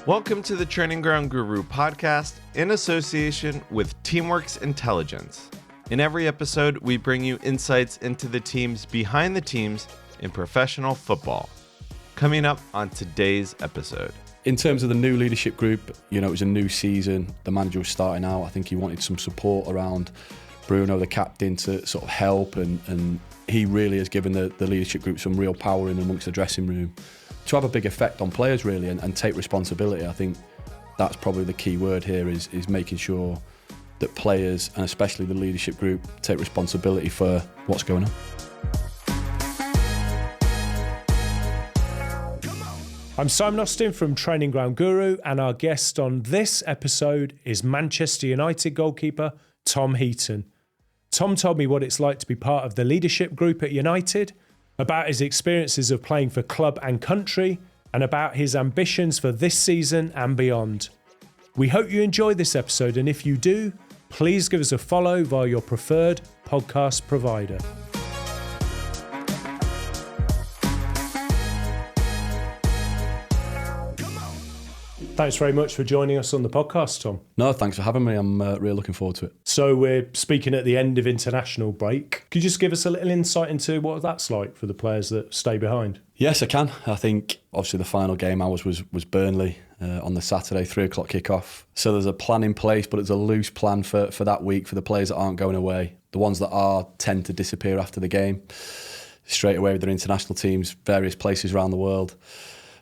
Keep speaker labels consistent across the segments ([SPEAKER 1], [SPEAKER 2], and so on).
[SPEAKER 1] Welcome to the Training Ground Guru podcast in association with Teamworks Intelligence. In every episode, we bring you insights into the teams behind the teams in professional football. Coming up on today's episode.
[SPEAKER 2] In terms of the new leadership group, it was a new season. The manager was starting out. I think he wanted some support around Bruno, the captain, to sort of help, and he really has given the leadership group some real power in amongst the dressing room to have a big effect on players really and take responsibility. I think that's probably the key word here is making sure that players and especially the leadership group take responsibility for what's going on.
[SPEAKER 3] I'm Simon Austin from Training Ground Guru, and our guest on this episode is Manchester United goalkeeper Tom Heaton. Tom told me what it's like to be part of the leadership group at United, about his experiences of playing for club and country, and about his ambitions for this season and beyond. We hope you enjoy this episode, and if you do, please give us a follow via your preferred podcast provider. Thanks very much for joining us on the podcast, Tom.
[SPEAKER 2] No, thanks for having me. I'm really looking forward to it.
[SPEAKER 3] So we're speaking at the end of international break. Could you just give us a little insight into what that's like for the players that stay behind?
[SPEAKER 2] Yes, I can. I think obviously the final game was Burnley on the Saturday, 3 o'clock kickoff. So there's a plan in place, but it's a loose plan for that week for the players that aren't going away. The ones that are tend to disappear after the game, straight away with their international teams, various places around the world.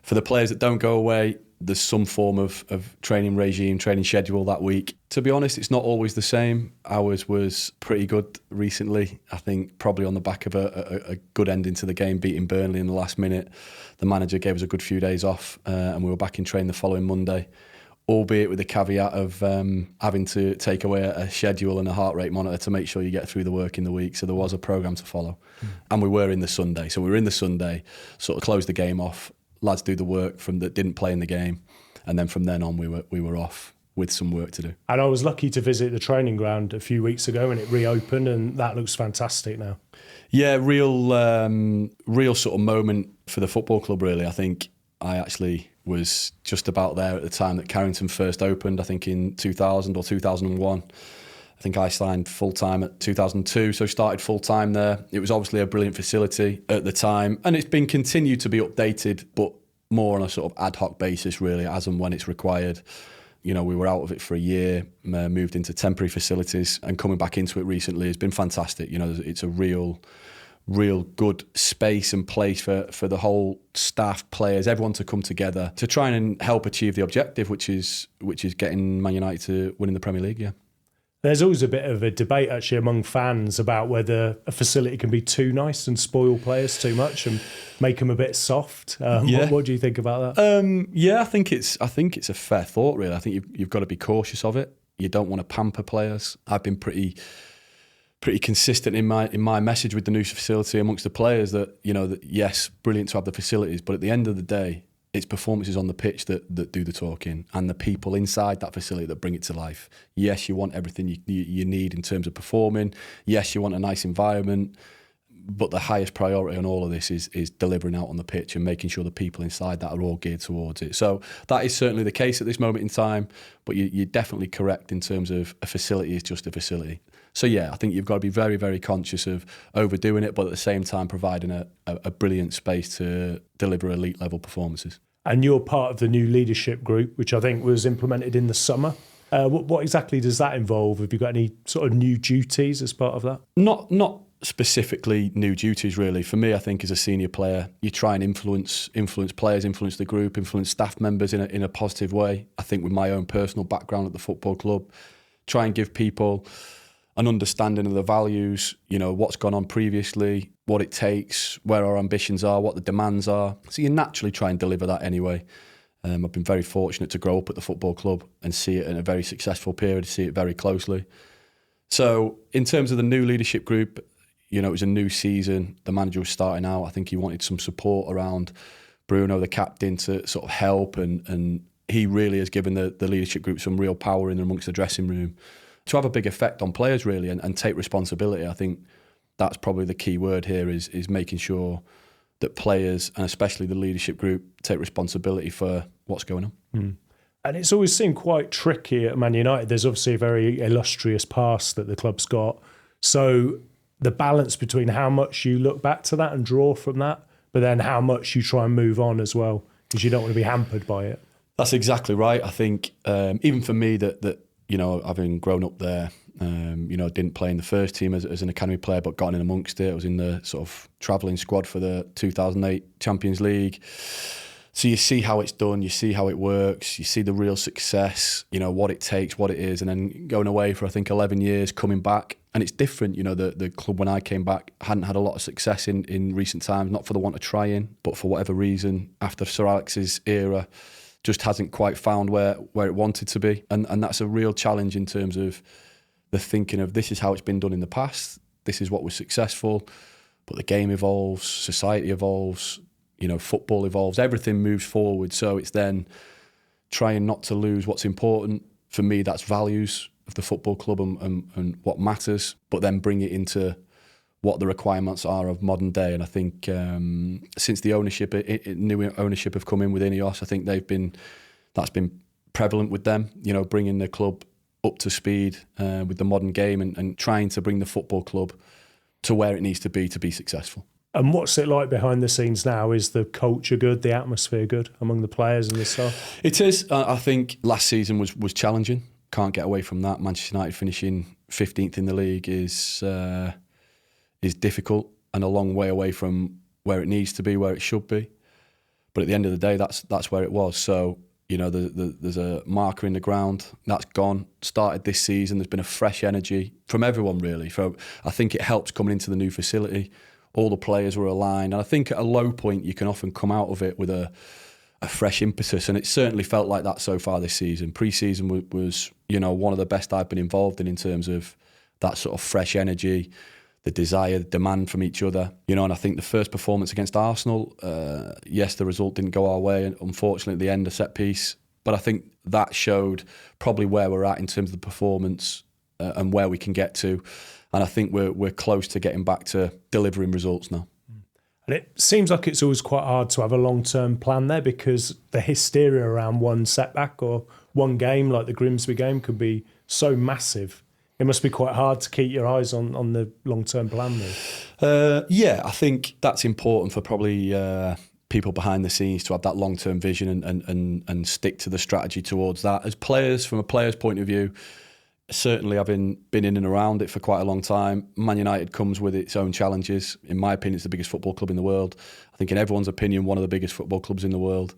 [SPEAKER 2] For the players that don't go away, there's some form of training regime, training schedule that week. To be honest, it's not always the same. Ours was pretty good recently. I think probably on the back of a good ending to the game, beating Burnley in the last minute. The manager gave us a good few days off and we were back in training the following Monday, albeit with the caveat of having to take away a schedule and a heart rate monitor to make sure you get through the work in the week. So there was a programme to follow. And we were in the Sunday. So we were in the Sunday, sort of closed the game off. Lads do the work that didn't play in the game, and then from then on we were off with some work to do.
[SPEAKER 3] And I was lucky to visit the training ground a few weeks ago, and it reopened, and that looks fantastic now.
[SPEAKER 2] Yeah, real sort of moment for the football club. Really, I think I actually was just about there at the time that Carrington first opened. I think in 2000 or 2001. I think I signed full-time at 2002, so started full-time there. It was obviously a brilliant facility at the time, and it's been continued to be updated, but more on a sort of ad hoc basis, really, as and when it's required. We were out of it for a year, moved into temporary facilities, and coming back into it recently has been fantastic. It's a real good space and place for the whole staff, players, everyone to come together to try and help achieve the objective, which is getting Man United to winning the Premier League, yeah.
[SPEAKER 3] There's always a bit of a debate actually among fans about whether a facility can be too nice and spoil players too much and make them a bit soft. What do you think about that?
[SPEAKER 2] Yeah, I think it's a fair thought, really. I think you've got to be cautious of it. You don't want to pamper players. I've been pretty consistent in my message with the new facility amongst the players that that yes, brilliant to have the facilities, but at the end of the day, it's performances on the pitch that do the talking, and the people inside that facility that bring it to life. Yes, you want everything you need in terms of performing. Yes, you want a nice environment. But the highest priority on all of this is delivering out on the pitch and making sure the people inside that are all geared towards it. So that is certainly the case at this moment in time, but you're definitely correct in terms of a facility is just a facility. So yeah, I think you've got to be very, very conscious of overdoing it, but at the same time providing a brilliant space to deliver elite level performances.
[SPEAKER 3] And you're part of the new leadership group, which I think was implemented in the summer. What exactly does that involve? Have you got any sort of new duties as part of that?
[SPEAKER 2] Not specifically new duties, really. For me, I think as a senior player, you try and influence players, influence the group, influence staff members in a positive way. I think with my own personal background at the football club, try and give people an understanding of the values, what's gone on previously, what it takes, where our ambitions are, what the demands are. So you naturally try and deliver that anyway. I've been very fortunate to grow up at the football club and see it in a very successful period, see it very closely. So in terms of the new leadership group, it was a new season. The manager was starting out. I think he wanted some support around Bruno, the captain, to sort of help. And he really has given the leadership group some real power in amongst the dressing room to have a big effect on players, really, and take responsibility. I think that's probably the key word here is making sure that players, and especially the leadership group, take responsibility for what's going on.
[SPEAKER 3] And it's always seemed quite tricky at Man United. There's obviously a very illustrious past that the club's got. So the balance between how much you look back to that and draw from that, but then how much you try and move on as well, because you don't want to be hampered by it.
[SPEAKER 2] That's exactly right. I think even for me that having grown up there, didn't play in the first team as an academy player, but got in amongst it. I was in the sort of travelling squad for the 2008 Champions League. So you see how it's done, you see how it works, you see the real success, what it takes, what it is, and then going away for, I think, 11 years, coming back. And it's different, the club when I came back hadn't had a lot of success in recent times, not for the want of trying, but for whatever reason, after Sir Alex's era, just hasn't quite found where it wanted to be. And that's a real challenge in terms of the thinking of this is how it's been done in the past, this is what was successful, but the game evolves, society evolves, football evolves, everything moves forward. So it's then trying not to lose what's important. For me, that's values of the football club and what matters, but then bring it into what the requirements are of modern day. And I think since the new ownership have come in with Ineos, I think that's been prevalent with them, bringing the club up to speed with the modern game and trying to bring the football club to where it needs to be successful.
[SPEAKER 3] And what's it like behind the scenes now? Is the culture good, the atmosphere good among the players and the staff?
[SPEAKER 2] It is. I think last season was challenging. Can't get away from that. Manchester United finishing 15th in the league is difficult and a long way away from where it needs to be, where it should be. But at the end of the day, that's where it was. So, there's a marker in the ground. That's gone. Started this season. There's been a fresh energy from everyone, really. I think it helps coming into the new facility. All the players were aligned. And I think at a low point, you can often come out of it with a fresh impetus. And it certainly felt like that so far this season. Pre-season was one of the best I've been involved in terms of that sort of fresh energy, the desire, the demand from each other. And I think the first performance against Arsenal, yes, the result didn't go our way, and unfortunately at the end, a set piece. But I think that showed probably where we're at in terms of the performance and where we can get to. And I think we're close to getting back to delivering results now.
[SPEAKER 3] And it seems like it's always quite hard to have a long-term plan there, because the hysteria around one setback or one game, like the Grimsby game, could be so massive. It must be quite hard to keep your eyes on the long-term plan there.
[SPEAKER 2] Yeah, I think that's important for probably people behind the scenes to have that long-term vision and stick to the strategy towards that. As players, from a player's point of view, certainly having been in and around it for quite a long time, Man United comes with its own challenges. In my opinion, it's the biggest football club in the world. I think in everyone's opinion, one of the biggest football clubs in the world.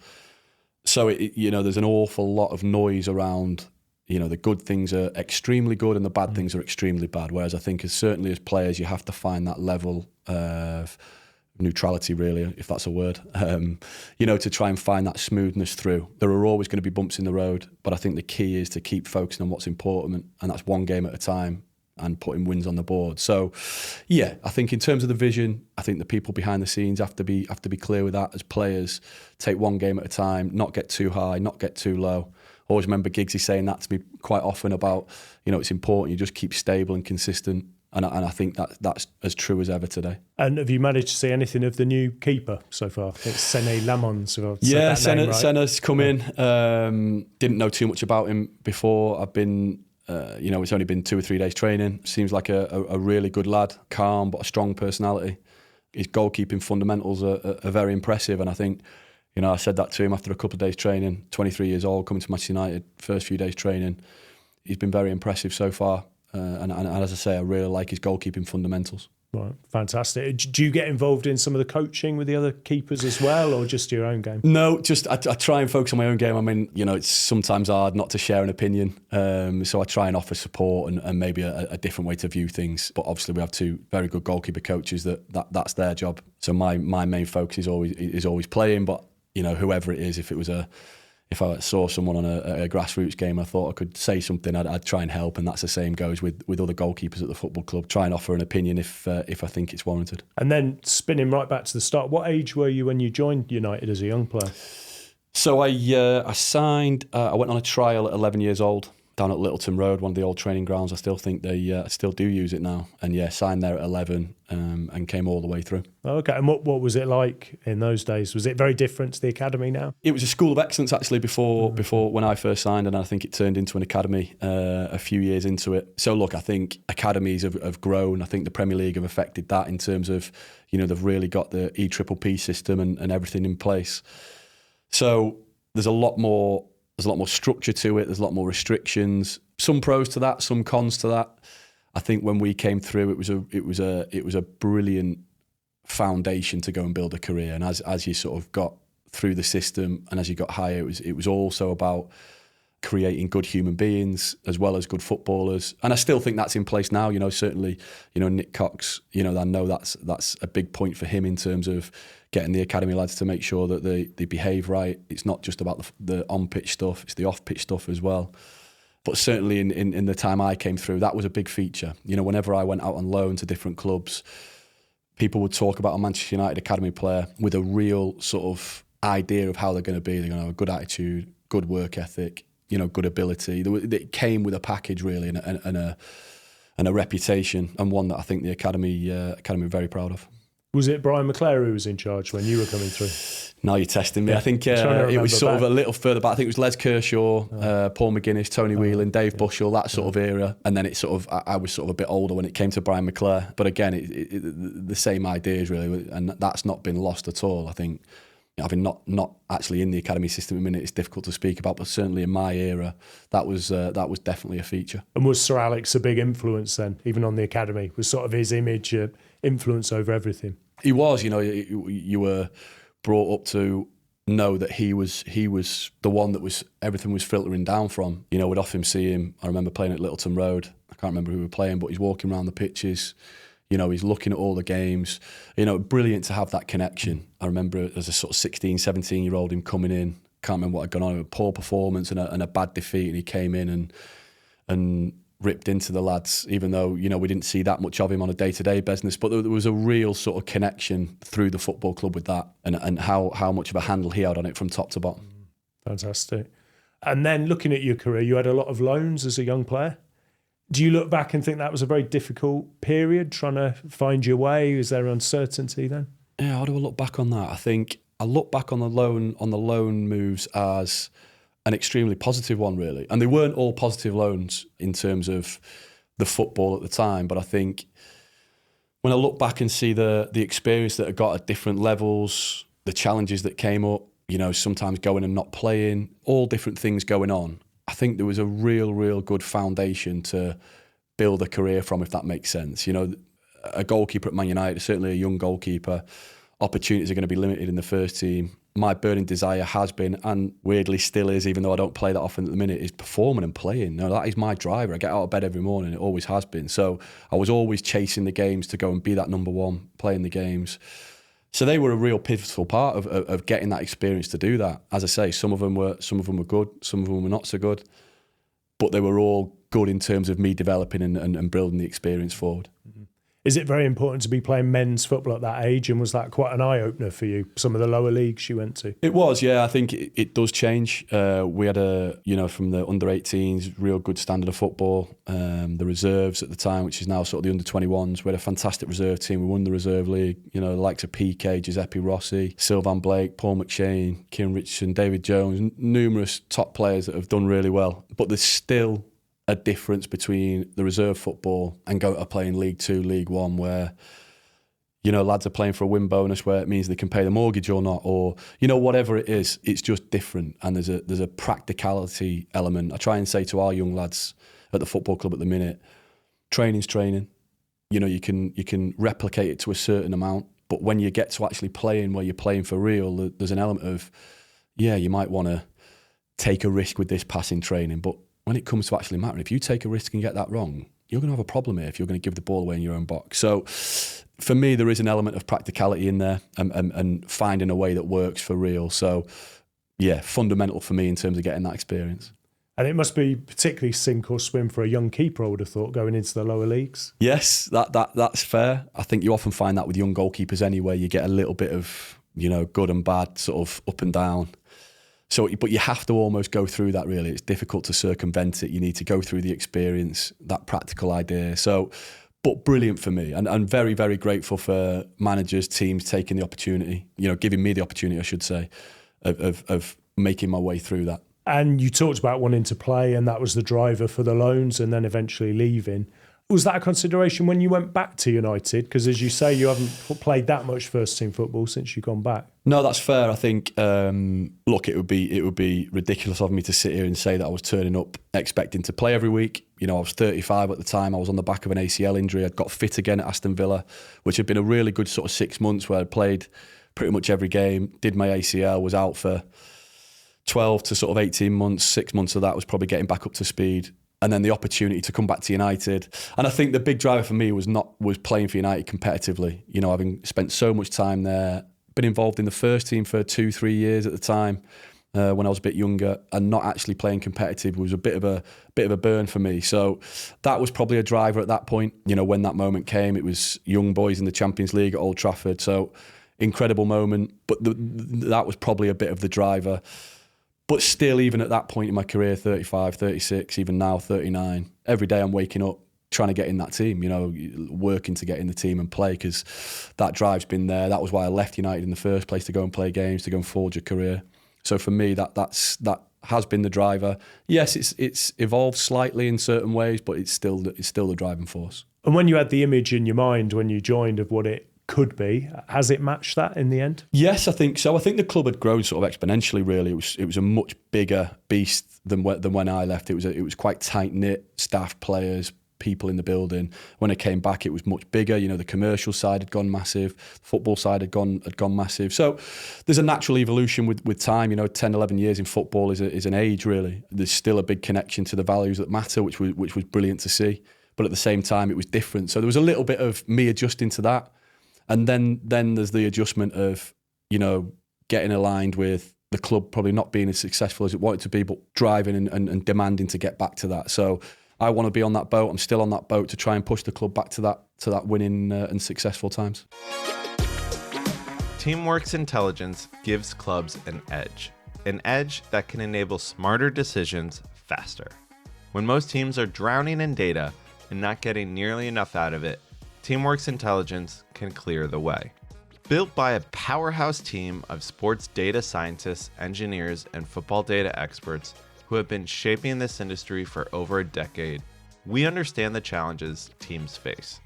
[SPEAKER 2] So, there's an awful lot of noise around, the good things are extremely good and the bad things are extremely bad. Whereas I think certainly as players, you have to find that level of neutrality, really, if that's a word, to try and find that smoothness through. There are always going to be bumps in the road, but I think the key is to keep focusing on what's important, and that's one game at a time and putting wins on the board. So, yeah, I think in terms of the vision, I think the people behind the scenes have to be clear with that as players. Take one game at a time, not get too high, not get too low. Always remember Giggsy saying that to me quite often about, it's important you just keep stable and consistent. And I think that's as true as ever today.
[SPEAKER 3] And have you managed to see anything of the new keeper so far? It's Senne Lammens.
[SPEAKER 2] Yeah, Senne's come in. Didn't know too much about him before. I've been, it's only been 2 or 3 days training. Seems like a really good lad, calm but a strong personality. His goalkeeping fundamentals are very impressive. And I think, I said that to him after a couple of days training. 23 years old, coming to Manchester United, first few days training. He's been very impressive so far. And as I say, I really like his goalkeeping fundamentals.
[SPEAKER 3] Right, fantastic. Do you get involved in some of the coaching with the other keepers as well, or just your own game?
[SPEAKER 2] No, just I try and focus on my own game. I mean, it's sometimes hard not to share an opinion, so I try and offer support and maybe a different way to view things. But obviously, we have 2 very good goalkeeper coaches that's their job. So my main focus is always playing. But whoever it is, if I saw someone on a grassroots game, I thought I could say something, I'd try and help, and that's the same goes with other goalkeepers at the football club. Try and offer an opinion if I think it's warranted.
[SPEAKER 3] And then spinning right back to the start, what age were you when you joined United as a young player?
[SPEAKER 2] So I signed. I went on a trial at 11 years old. down at Littleton Road, one of the old training grounds. I still think they still do use it now. And yeah, signed there at 11 and came all the way through.
[SPEAKER 3] Okay, and what was it like in those days? Was it very different to the academy now?
[SPEAKER 2] It was a school of excellence actually before when I first signed, and I think it turned into an academy a few years into it. So look, I think academies have grown. I think the Premier League have affected that in terms of, they've really got the EPPP system and everything in place. So there's a lot more structure to it. There's a lot more restrictions. Some pros to that, some cons to that. I think when we came through, it was a brilliant foundation to go and build a career. And as you sort of got through the system and as you got higher, it was also about creating good human beings as well as good footballers. And I still think that's in place now. Certainly, Nick Cox. I know that's a big point for him in terms of getting the academy lads to make sure that they behave right. It's not just about the on-pitch stuff, it's the off-pitch stuff as well. But certainly in the time I came through, that was a big feature. Whenever I went out on loan to different clubs, people would talk about a Manchester United academy player with a real sort of idea of how they're going to be. They're going to have a good attitude, good work ethic, good ability. It came with a package really and a reputation, and one that I think the academy are very proud of.
[SPEAKER 3] Was it Brian McClare who was in charge when you were coming through?
[SPEAKER 2] Now you're testing me. Yeah. I think it was sort of a little further back. I think it was Les Kershaw, Paul McGuinness, Tony Whelan, Dave Bushell, that sort of era. And then it sort of, I was sort of a bit older when it came to Brian McClare. But again, the same ideas really, and that's not been lost at all. I think, having not actually in the academy system at the minute, it's difficult to speak about, but certainly in my era, that was definitely a feature.
[SPEAKER 3] And was Sir Alex a big influence then, even on the academy? Was sort of his image influence over everything?
[SPEAKER 2] He was, you were brought up to know that he was the one that everything was filtering down from. We'd often see him. I remember playing at Littleton Road. I can't remember who we were playing, but he's walking around the pitches. He's looking at all the games. Brilliant to have that connection. I remember as a sort of 16, 17-year-old him coming in. Can't remember what had gone on. A poor performance and a bad defeat, and he came in and ripped into the lads, even though, we didn't see that much of him on a day-to-day business. But there was a real sort of connection through the football club with that and how much of a handle he had on it from top to bottom.
[SPEAKER 3] Fantastic. And then looking at your career, you had a lot of loans as a young player. Do you look back and think that was a very difficult period, trying to find your way? Is there uncertainty then?
[SPEAKER 2] Yeah, how do I look back on that? I think I look back on the loan moves as an extremely positive one, really. And they weren't all positive loans in terms of the football at the time, but I think when I look back and see the experience that I got at different levels, the challenges that came up, sometimes going and not playing, all different things going on, I think there was a real good foundation to build a career from, if that makes sense. A goalkeeper at Man United, certainly a young goalkeeper, opportunities are going to be limited in the first team. My burning desire has been, and weirdly still is, even though I don't play that often at the minute, is performing and playing. No, that is my driver. I get out of bed every morning. It always has been. So I was always chasing the games to go and be that number one, playing the games. So they were a real pivotal part of getting that experience to do that. As I say, some of them were good, some of them were not so good, but they were all good in terms of me developing and building the experience forward.
[SPEAKER 3] Mm-hmm. Is it very important to be playing men's football at that age? And was that quite an eye-opener for you, some of the lower leagues you went to?
[SPEAKER 2] It was, yeah. I think it does change. We had from the under-18s, real good standard of football. The reserves at the time, which is now sort of the under-21s, we had a fantastic reserve team. We won the reserve league. The likes of PK, Giuseppe Rossi, Sylvan Blake, Paul McShane, Kieran Richardson, David Jones, numerous top players that have done really well. But there's still a difference between the reserve football and going to play in League 2, League 1, where lads are playing for a win bonus where it means they can pay the mortgage or not, or whatever it is. It's just different, and there's a practicality element. I try and say to our young lads at the football club at the minute, training's training. You can replicate it to a certain amount, but when you get to actually playing where you're playing for real, there's an element of you might want to take a risk with this passing training, but when it comes to actually mattering, if you take a risk and get that wrong, you're going to have a problem here if you're going to give the ball away in your own box. So for me, there is an element of practicality in there and finding a way that works for real. So yeah, fundamental for me in terms of getting that experience.
[SPEAKER 3] And it must be particularly sink or swim for a young keeper, I would have thought, going into the lower leagues.
[SPEAKER 2] Yes, that's fair. I think you often find that with young goalkeepers anyway. You get a little bit of, good and bad, sort of up and down. So, but you have to almost go through that, really. It's difficult to circumvent it. You need to go through the experience, that practical idea. So, but brilliant for me. And I'm very, very grateful for managers, teams taking the opportunity, giving me the opportunity, I should say, of making my way through that.
[SPEAKER 3] And you talked about wanting to play, and that was the driver for the loans and then eventually leaving. Was that a consideration when you went back to United? Because as you say, you haven't played that much first team football since you've gone back.
[SPEAKER 2] No, that's fair. I think, look, it would be ridiculous of me to sit here and say that I was turning up expecting to play every week. I was 35 at the time. I was on the back of an ACL injury. I'd got fit again at Aston Villa, which had been a really good sort of 6 months where I played pretty much every game, did my ACL, was out for 12 to sort of 18 months. 6 months of that was probably getting back up to speed. And then the opportunity to come back to United. And I think the big driver for me was playing for United competitively. Having spent so much time there, been involved in the first team for 2-3 years at the time when I was a bit younger, and not actually playing competitive was a bit of a burn for me. So that was probably a driver at that point. When that moment came, it was young boys in the Champions League at Old Trafford. So incredible moment, but that was probably a bit of the driver. But still, even at that point in my career, 35, 36, even now 39, every day I'm waking up trying to get in that team, working to get in the team and play, because that drive's been there. That was why I left United in the first place, to go and play games, to go and forge a career. So for me, that has been the driver. Yes, it's evolved slightly in certain ways, but it's still the driving force. And
[SPEAKER 3] when you had the image in your mind when you joined of what it could be, has it matched that in the end?
[SPEAKER 2] Yes, I think so. I think the club had grown sort of exponentially, really. It was a much bigger beast than when I left. It was quite tight-knit, staff, players, people in the building. When I came back, it was much bigger. The commercial side had gone massive, football side had gone massive. So there's a natural evolution with time. 10, 11 years in football is an age, really. There's still a big connection to the values that matter, which was brilliant to see. But at the same time, it was different. So there was a little bit of me adjusting to that. And then there's the adjustment of, getting aligned with the club probably not being as successful as it wanted to be, but driving and demanding to get back to that. So I want to be on that boat. I'm still on that boat to try and push the club back to that winning and successful times.
[SPEAKER 1] Teamwork's intelligence gives clubs an edge that can enable smarter decisions faster. When most teams are drowning in data and not getting nearly enough out of it, Teamwork's intelligence can clear the way. Built by a powerhouse team of sports data scientists, engineers, and football data experts who have been shaping this industry for over a decade, we understand the challenges teams face.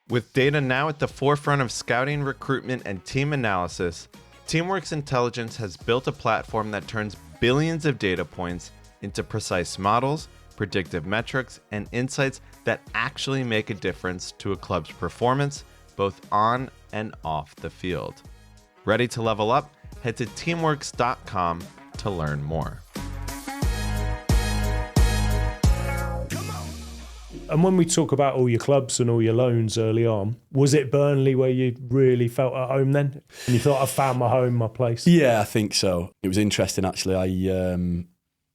[SPEAKER 1] With data now at the forefront of scouting, recruitment, and team analysis, Teamwork's intelligence has built a platform that turns billions of data points into precise models, predictive metrics, and insights that actually make a difference to a club's performance, both on and off the field. Ready to level up? Head to teamworks.com to learn more.
[SPEAKER 3] And when we talk about all your clubs and all your loans early on, was it Burnley where you really felt at home then? And you thought, I found my home, my place?
[SPEAKER 2] Yeah, I think so. It was interesting, actually.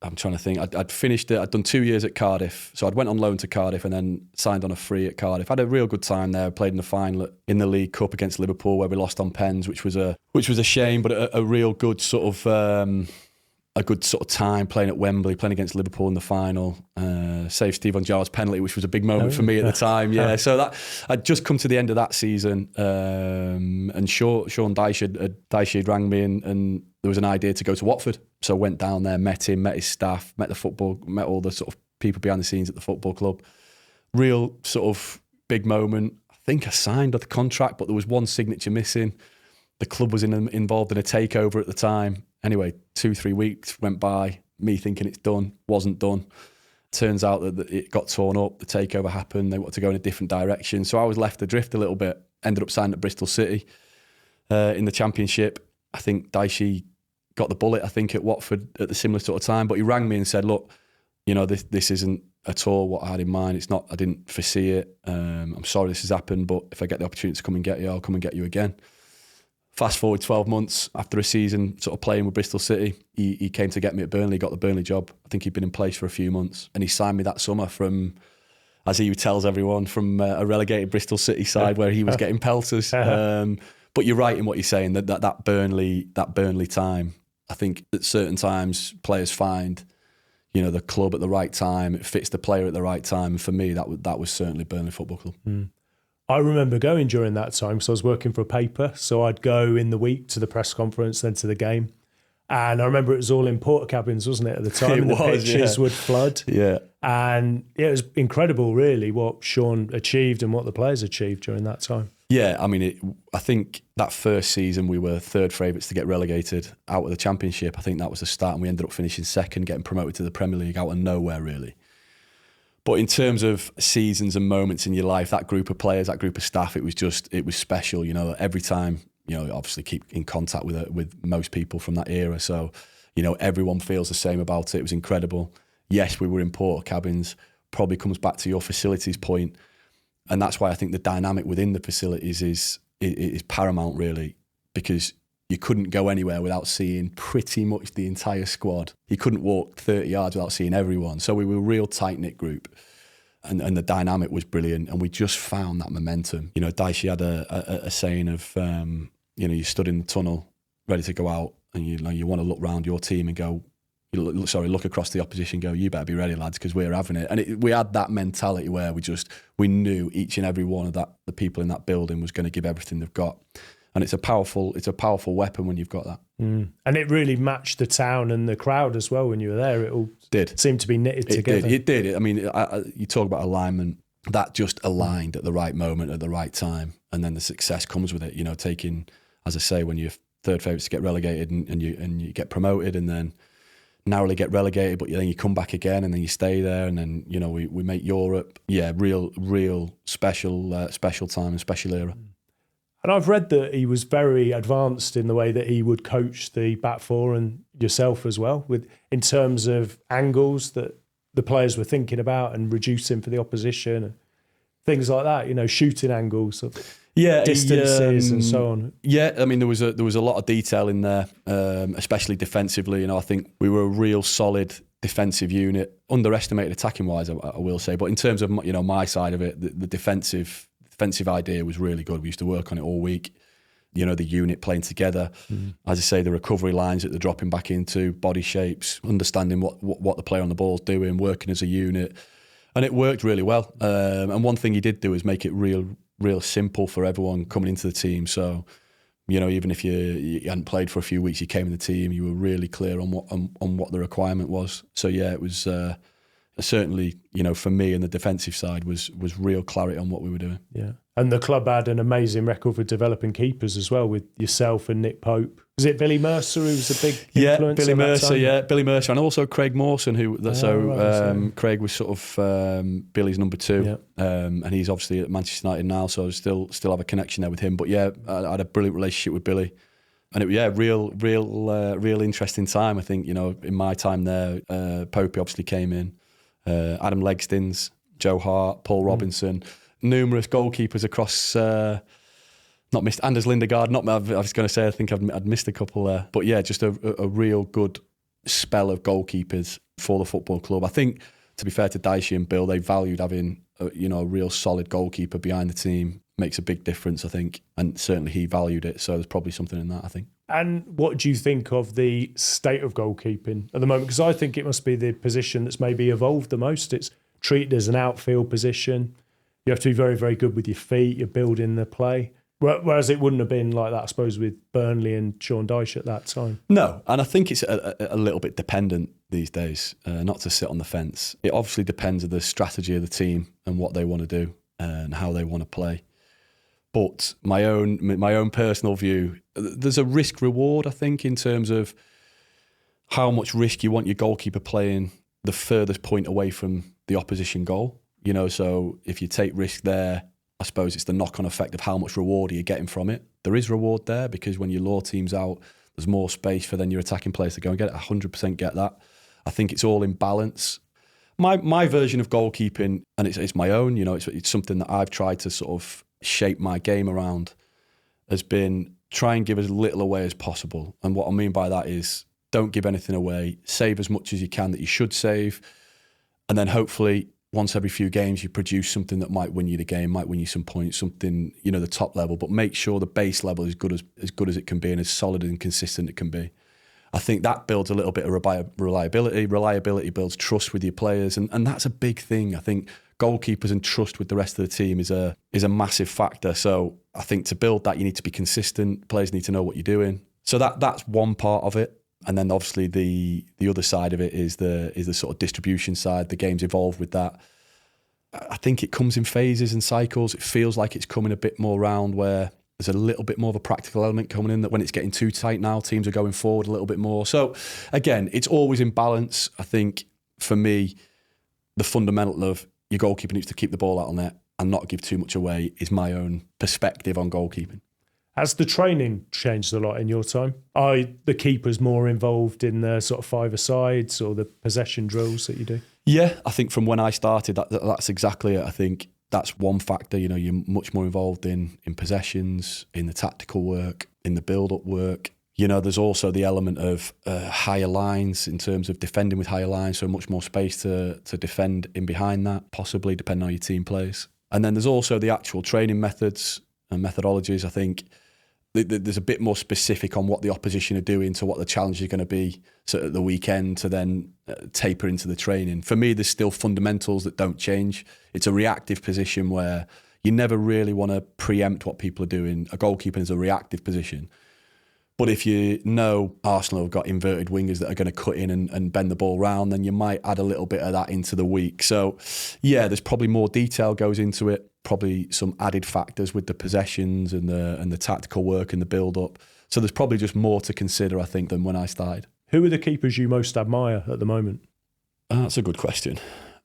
[SPEAKER 2] I'm trying to think. I'd finished it. I'd done 2 years at Cardiff. So I'd went on loan to Cardiff and then signed on a free at Cardiff. I had a real good time there. I played in the final in the League Cup against Liverpool where we lost on pens, which was a shame, but a real good sort of time playing at Wembley, playing against Liverpool in the final. Saved Steven Gerrard's penalty, which was a big moment for me at the time. Yeah, so that I'd just come to the end of that season, and Sean Dyche had rang me and there was an idea to go to Watford. So I went down there, met him, met his staff, met all the sort of people behind the scenes at the football club. Real sort of big moment. I think I signed the contract, but there was one signature missing. The club was involved in a takeover at the time. Anyway, 2-3 weeks went by, me thinking it's done, wasn't done. Turns out that it got torn up, the takeover happened, they wanted to go in a different direction. So I was left adrift a little bit, ended up signing at Bristol City in the Championship. I think Dyche got the bullet, at Watford at the similar sort of time, but he rang me and said, look, this isn't at all what I had in mind. It's not, I didn't foresee it. I'm sorry this has happened, but if I get the opportunity to come and get you, I'll come and get you again. Fast forward 12 months after a season sort of playing with Bristol City, he came to get me at Burnley, got the Burnley job. I think he'd been in place for a few months and he signed me that summer from, as he tells everyone, from a relegated Bristol City side where he was getting pelters. But you're right in what you're saying, that Burnley time, I think at certain times players find, the club at the right time. It fits the player at the right time. And for me, that was certainly Burnley Football Club.
[SPEAKER 3] I remember going during that time, so I was working for a paper. So I'd go in the week to the press conference, then to the game. And I remember it was all in porta cabins, wasn't it, at the time? The pitches would flood.
[SPEAKER 2] Yeah.
[SPEAKER 3] And it was incredible, really, what Sean achieved and what the players achieved during that time.
[SPEAKER 2] Yeah, I mean, I think that first season we were third favourites to get relegated out of the Championship. I think that was the start, and we ended up finishing second, getting promoted to the Premier League out of nowhere, really. But in terms of seasons and moments in your life, that group of players, that group of staff, it was special. Every time, obviously keep in contact with most people from that era. So, everyone feels the same about it. It was incredible. Yes, we were in porta cabins. Probably comes back to your facilities point. And that's why I think the dynamic within the facilities is paramount, really, because you couldn't go anywhere without seeing pretty much the entire squad. You couldn't walk 30 yards without seeing everyone. So we were a real tight-knit group, and the dynamic was brilliant, and we just found that momentum. Dyche had a saying of, you stood in the tunnel ready to go out, and you want to look round your team and go, look across the opposition and go, you better be ready, lads, because we're having it. And we had that mentality where we knew each and every one of the people in that building was going to give everything they've got. And it's a powerful weapon when you've got that.
[SPEAKER 3] And it really matched the town and the crowd as well when you were there. It all seemed to be knitted together.
[SPEAKER 2] It did. I mean, you talk about alignment. That just aligned at the right moment, at the right time. And then the success comes with it. Taking, as I say, when you're third favourites to get relegated and you get promoted, and then narrowly get relegated, but then you come back again and then you stay there, and then we make Europe. Yeah, real special time and special era.
[SPEAKER 3] And I've read that he was very advanced in the way that he would coach the back four and yourself as well, in terms of angles that the players were thinking about and reducing for the opposition and things like that. Shooting angles, distances, and so on. Yeah,
[SPEAKER 2] I mean there was a lot of detail in there, especially defensively. I think we were a real solid defensive unit, underestimated attacking wise, I will say. But in terms of my side of it, the defensive idea was really good. We used to work on it all week. The unit playing together. As I say, the recovery lines that they're dropping back into, body shapes, understanding what the player on the ball is doing, working as a unit, and it worked really well. And one thing he did do is make it real simple for everyone coming into the team. So, even if you hadn't played for a few weeks, you came in the team, you were really clear on what the requirement was. So yeah, it was certainly, for me and the defensive side was real clarity on what we were doing.
[SPEAKER 3] Yeah. And the club had an amazing record for developing keepers as well, with yourself and Nick Pope. Was it Billy Mercer who was a big influence?
[SPEAKER 2] Billy Mercer, and also Craig Mawson, Craig was sort of Billy's number two, and he's obviously at Manchester United now, so I still have a connection there with him. But yeah, I had a brilliant relationship with Billy, and real interesting time. I think in my time there, Popey obviously came in, Adam Legstins, Joe Hart, Paul Robinson. Numerous goalkeepers across, not missed Anders Lindegaard. I was going to say I think I'd missed a couple there, but yeah, just a real good spell of goalkeepers for the football club. I think, to be fair to Dyche and Bill, they valued having a real solid goalkeeper behind the team. Makes a big difference, I think, and certainly he valued it. So there's probably something in that, I think.
[SPEAKER 3] And what do you think of the state of goalkeeping at the moment? Because I think it must be the position that's maybe evolved the most. It's treated as an outfield position. You have to be very, very good with your feet. You're building the play. Whereas it wouldn't have been like that, I suppose, with Burnley and Sean Dyche at that time.
[SPEAKER 2] No, and I think it's a little bit dependent these days, not to sit on the fence. It obviously depends on the strategy of the team and what they want to do and how they want to play. But my own personal view, there's a risk reward, I think, in terms of how much risk you want your goalkeeper playing the furthest point away from the opposition goal. So if you take risk there, I suppose it's the knock-on effect of how much reward are you getting from it. There is reward there because when you lure teams out, there's more space for then your attacking players to go and get it. 100% get that. I think it's all in balance. My version of goalkeeping, and it's my own, it's something that I've tried to sort of shape my game around, has been try and give as little away as possible. And what I mean by that is don't give anything away, save as much as you can that you should save, and then hopefully once every few games you produce something that might win you the game, might win you some points, something, the top level, but make sure the base level is as good as it can be and as solid and consistent it can be. I think that builds a little bit of reliability. Reliability builds trust with your players, and that's a big thing. I think goalkeepers and trust with the rest of the team is a massive factor. So I think to build that, you need to be consistent. Players need to know what you're doing. So that's one part of it. And then obviously the other side of it is the sort of distribution side. The game's evolved with that. I think it comes in phases and cycles. It feels like it's coming a bit more round where there's a little bit more of a practical element coming in, that when it's getting too tight now, teams are going forward a little bit more. So again, it's always in balance. I think for me, the fundamental of your goalkeeper needs to keep the ball out on net and not give too much away is my own perspective on goalkeeping.
[SPEAKER 3] Has the training changed a lot in your time? Are the keepers more involved in the sort of five-a-sides or the possession drills that you do?
[SPEAKER 2] Yeah, I think from when I started, that's exactly it. I think that's one factor. You know, you're much more involved in possessions, in the tactical work, in the build-up work. You know, there's also the element of higher lines in terms of defending with higher lines, so much more space to defend in behind that, possibly, depending on how your team plays. And then there's also the actual training methods and methodologies. I think there's a bit more specific on what the opposition are doing to what the challenge is going to be at the weekend to then taper into the training. For me, there's still fundamentals that don't change. It's a reactive position where you never really want to preempt what people are doing. A goalkeeper is a reactive position. But if you know Arsenal have got inverted wingers that are going to cut in and bend the ball round, then you might add a little bit of that into the week. So, yeah, there's probably more detail goes into it, probably some added factors with the possessions and the tactical work and the build-up. So there's probably just more to consider, I think, than when I started.
[SPEAKER 3] Who are the keepers you most admire at the moment?
[SPEAKER 2] That's a good question.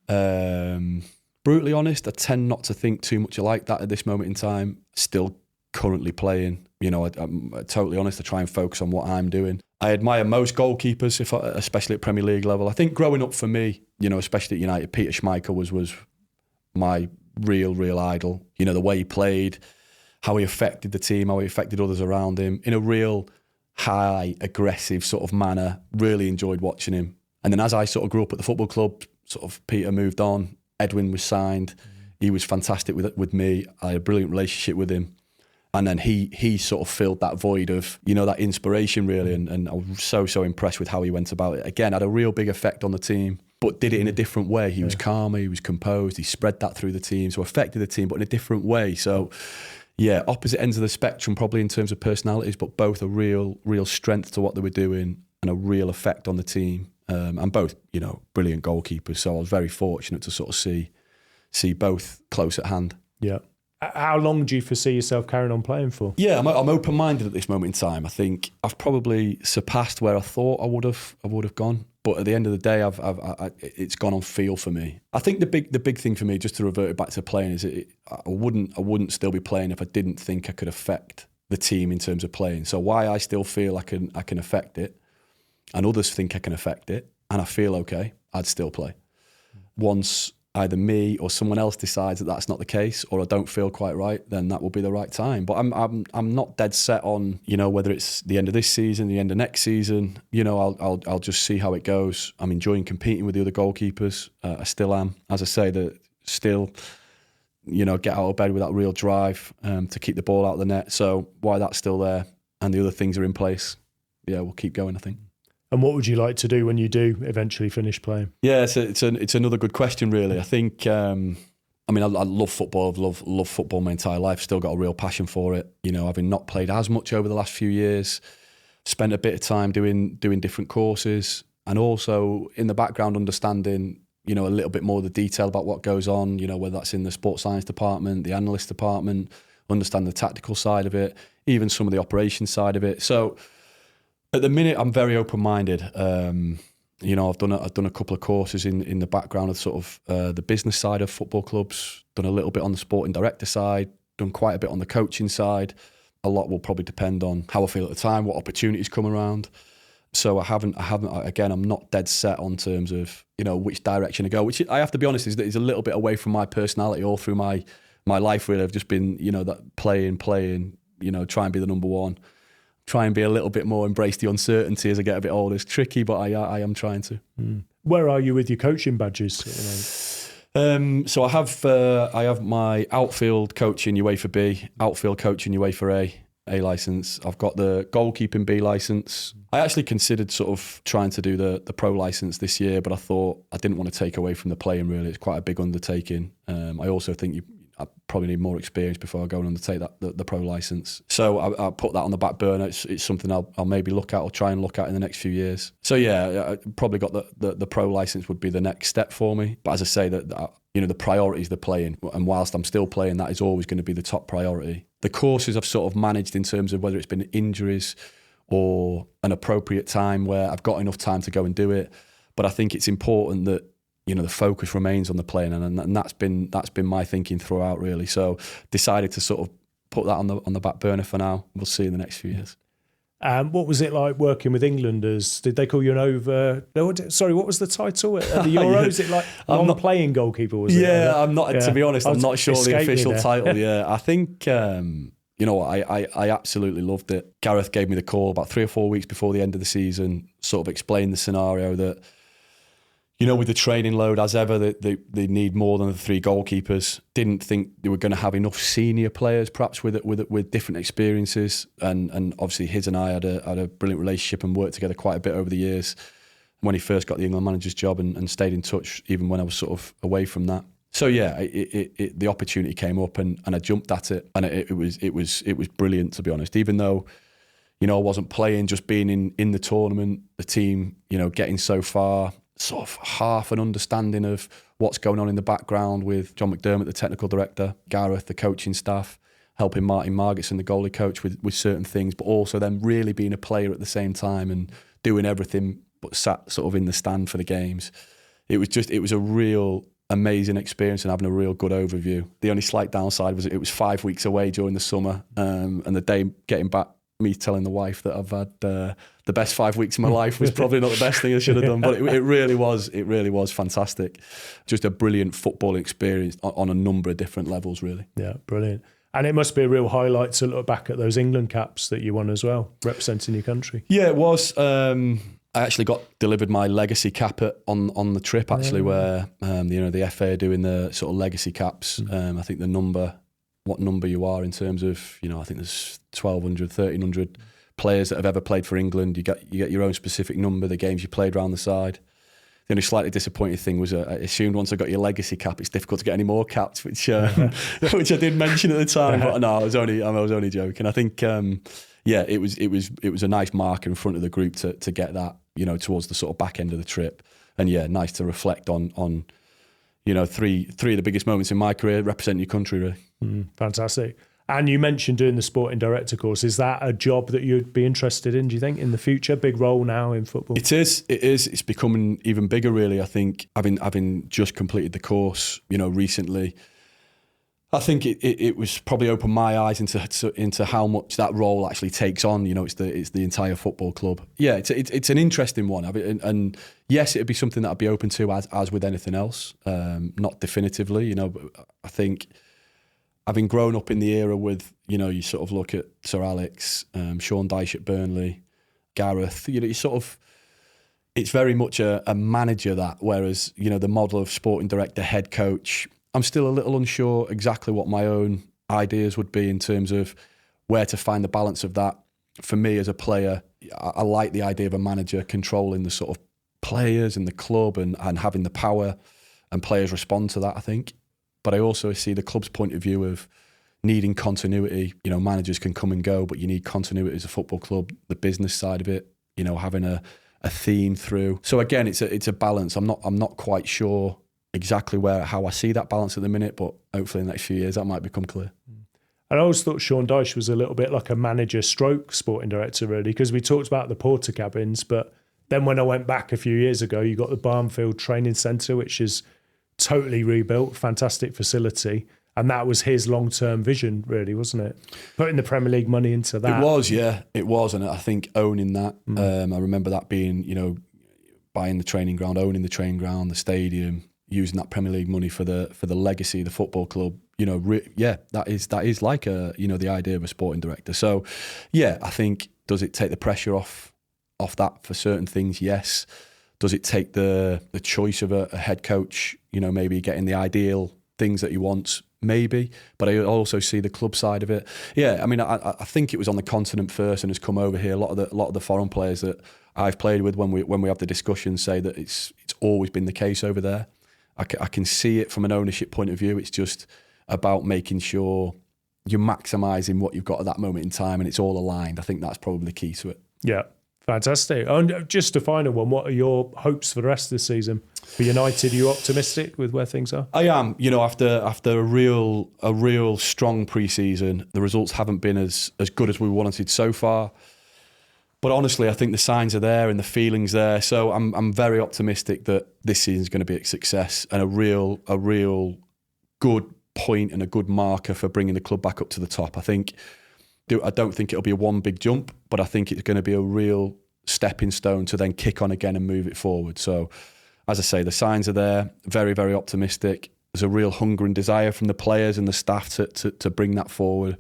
[SPEAKER 2] Brutally honest, I tend not to think too much like that at this moment in time. Still currently playing. You know, I'm totally honest. I try and focus on what I'm doing. I admire most goalkeepers, especially at Premier League level. I think growing up for me, you know, especially at United, Peter Schmeichel was my real idol. You know, the way he played, how he affected the team, how he affected others around him in a real high, aggressive sort of manner. Really enjoyed watching him. And then as I sort of grew up at the football club, sort of Peter moved on. Edwin was signed. He was fantastic with me. I had a brilliant relationship with him. And then he sort of filled that void of, you know, that inspiration really. And I was so impressed with how he went about it. Again, had a real big effect on the team, but did it in a different way. He was calmer, he was composed, he spread that through the team, so affected the team, but in a different way. So, yeah, opposite ends of the spectrum probably in terms of personalities, but both a real strength to what they were doing and a real effect on the team. And both, you know, brilliant goalkeepers. So I was very fortunate to sort of see both close at hand.
[SPEAKER 3] Yeah. How long do you foresee yourself carrying on playing for?
[SPEAKER 2] Yeah, I'm open-minded at this moment in time. I think I've probably surpassed where I thought I would have gone. But at the end of the day, it's gone on feel for me. I think the big thing for me, just to revert it back to playing, is I wouldn't still be playing if I didn't think I could affect the team in terms of playing. So why I still feel I can affect it, and others think I can affect it, and I feel okay, I'd still play. Once either me or someone else decides that that's not the case, or I don't feel quite right, then that will be the right time. But I'm not dead set on, you know, whether it's the end of this season, the end of next season. You know, I'll just see how it goes. I'm enjoying competing with the other goalkeepers. I still am. As I say, that still, you know, get out of bed with that real drive to keep the ball out of the net. So why that's still there and the other things are in place, yeah, we'll keep going, I think.
[SPEAKER 3] And what would you like to do when you do eventually finish playing?
[SPEAKER 2] Yeah, it's another good question, really. I think, I love football. I've loved football my entire life. Still got a real passion for it. You know, having not played as much over the last few years, spent a bit of time doing different courses, and also in the background understanding, you know, a little bit more of the detail about what goes on. You know, whether that's in the sports science department, the analyst department, understand the tactical side of it, even some of the operations side of it. So at the minute, I'm very open-minded. You know, I've done a couple of courses in the background of sort of the business side of football clubs. Done a little bit on the sporting director side. Done quite a bit on the coaching side. A lot will probably depend on how I feel at the time, what opportunities come around. So I haven't. Again, I'm not dead set on terms of, you know, which direction to go. Which I have to be honest is a little bit away from my personality all through my life. Really, I've just been, you know, that playing. You know, try and be the number one. Try and be a little bit more, embrace the uncertainty as I get a bit older. It's tricky, but I am trying to.
[SPEAKER 3] Where are you with your coaching badges?
[SPEAKER 2] So I have my outfield coaching UEFA B, outfield coaching UEFA A licence. I've got the goalkeeping B licence, I actually considered sort of trying to do the pro license this year, but I thought I didn't want to take away from the playing, really. It's quite a big undertaking. I also think I probably need more experience before I go and undertake the pro license. So I put that on the back burner. It's something I'll maybe look at or try and look at in the next few years. So yeah, I probably got the pro license would be the next step for me. But as I say, that the priority is the playing. And whilst I'm still playing, that is always going to be the top priority. The courses I've sort of managed in terms of whether it's been injuries or an appropriate time where I've got enough time to go and do it. But I think it's important that the focus remains on the playing, and that's been my thinking throughout, really. So decided to sort of put that on the back burner for now. We'll see in the next few years.
[SPEAKER 3] What was it like working with Englanders? Did they call you an over? No, sorry, what was the title at the Euros? Is it like non-playing goalkeeper? Was it?
[SPEAKER 2] Yeah, I'm not. Yeah. To be honest, I'm not sure the official title. Yeah, I think. I absolutely loved it. Gareth gave me the call about 3 or 4 weeks before the end of the season, sort of explained the scenario that, with the training load, as ever, they need more than the 3 goalkeepers. Didn't think they were going to have enough senior players, perhaps with different experiences. And obviously, his and I had a brilliant relationship and worked together quite a bit over the years. When he first got the England manager's job and stayed in touch, even when I was sort of away from that. So yeah, the opportunity came up and I jumped at it, and it was brilliant, to be honest. Even though, I wasn't playing, just being in the tournament, the team, getting so far. Sort of half an understanding of what's going on in the background with John McDermott, the technical director, Gareth, the coaching staff, helping Martin Margetson, the goalie coach, with certain things, but also then really being a player at the same time and doing everything but sat sort of in the stand for the games. It was a real amazing experience and having a real good overview. The only slight downside was it was 5 weeks away during the summer, and the day getting back, me telling the wife that I've had the best 5 weeks of my life was probably not the best thing I should have done, but it really was fantastic. Just a brilliant football experience on a number of different levels, really.
[SPEAKER 3] Yeah, brilliant. And it must be a real highlight to look back at those England caps that you won as well, representing your country.
[SPEAKER 2] Yeah, it was. I actually got delivered my legacy cap on the trip, actually, where the FA are doing the sort of legacy caps. I think what number you are in terms of, I think there's 1,200, 1,300 players that have ever played for England. You get your own specific number, the games you played around the side. The only slightly disappointing thing was I assumed once I got your legacy cap, it's difficult to get any more caps, which I did mention at the time. But no, I was only joking. I think it was a nice marker in front of the group to get that, towards the sort of back end of the trip. And yeah, nice to reflect on three of the biggest moments in my career representing your country, really.
[SPEAKER 3] Fantastic. And you mentioned doing the sporting director course. Is that a job that you'd be interested in, do you think, in the future? Big role now in football?
[SPEAKER 2] It is. It's becoming even bigger, really. I think having just completed the course, recently, I think it was probably opened my eyes into how much that role actually takes on. It's the entire football club. Yeah, it's an interesting one. And yes, it'd be something that I'd be open to as with anything else. Not definitively, but I think having grown up in the era with, you sort of look at Sir Alex, Sean Dyche at Burnley, Gareth, you sort of, it's very much a manager that, whereas, the model of sporting director, head coach, I'm still a little unsure exactly what my own ideas would be in terms of where to find the balance of that. For me as a player, I like the idea of a manager controlling the sort of players and the club and having the power, and players respond to that, I think. But I also see the club's point of view of needing continuity. Managers can come and go, but you need continuity as a football club, the business side of it, having a theme through. So again, it's a balance. I'm not quite sure exactly how I see that balance at the minute, but hopefully in the next few years that might become clear.
[SPEAKER 3] And I always thought Sean Dyche was a little bit like a manager stroke sporting director, really, because we talked about the porter cabins, but then when I went back a few years ago, you got the Barnfield Training Centre, which is totally rebuilt, fantastic facility. And that was his long-term vision, really, wasn't it? Putting the Premier League money into that.
[SPEAKER 2] It was, yeah, it was. And I think owning that, I remember that being, buying the training ground, owning the training ground, the stadium, using that Premier League money for the legacy of the football club. That is like the idea of a sporting director. So, yeah, I think, does it take the pressure off that for certain things? Yes. Does it take the choice of a head coach, maybe getting the ideal things that he wants? maybe, but I also see the club side of it. Yeah, I mean, I think it was on the continent first and has come over here. A lot of the foreign players that I've played with, when we have the discussion, say that it's always been the case over there. I can see it from an ownership point of view. It's just about making sure you're maximising what you've got at that moment in time, and it's all aligned. I think that's probably the key to it. Yeah.
[SPEAKER 3] Fantastic. And just a final one, what are your hopes for the rest of the season? For United, are you optimistic with where things are?
[SPEAKER 2] I am. You know, after a real strong pre-season, the results haven't been as good as we wanted so far. But honestly, I think the signs are there and the feeling's there. So I'm very optimistic that this season's going to be a success and a real good point and a good marker for bringing the club back up to the top. I don't think it'll be a one big jump, but I think it's going to be a real stepping stone to then kick on again and move it forward. So, as I say, the signs are there. Very, very optimistic. There's a real hunger and desire from the players and the staff to bring that forward.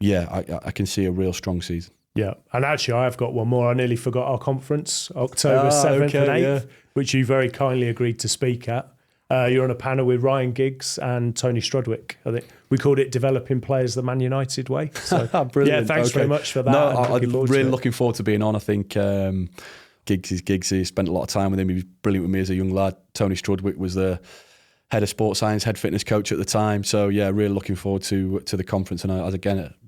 [SPEAKER 2] Yeah, I can see a real strong season.
[SPEAKER 3] Yeah, and actually I've got one more. I nearly forgot our conference, October 7th and 8th, which you very kindly agreed to speak at. You're on a panel with Ryan Giggs and Tony Strudwick. I think we called it Developing Players the Man United Way. So,
[SPEAKER 2] brilliant.
[SPEAKER 3] Yeah, thanks very much for that.
[SPEAKER 2] No, I'm really looking forward to being on. I think Giggs is Giggsy. Spent a lot of time with him. He was brilliant with me as a young lad. Tony Strudwick was the head of sports science, head fitness coach at the time. So yeah, really looking forward to the conference. And I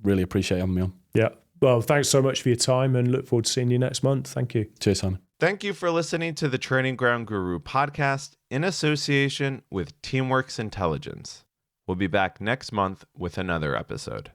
[SPEAKER 2] really appreciate having me on.
[SPEAKER 3] Yeah. Well, thanks so much for your time and look forward to seeing you next month. Thank you.
[SPEAKER 2] Cheers, Simon.
[SPEAKER 1] Thank you for listening to the Training Ground Guru podcast in association with Teamworks Intelligence. We'll be back next month with another episode.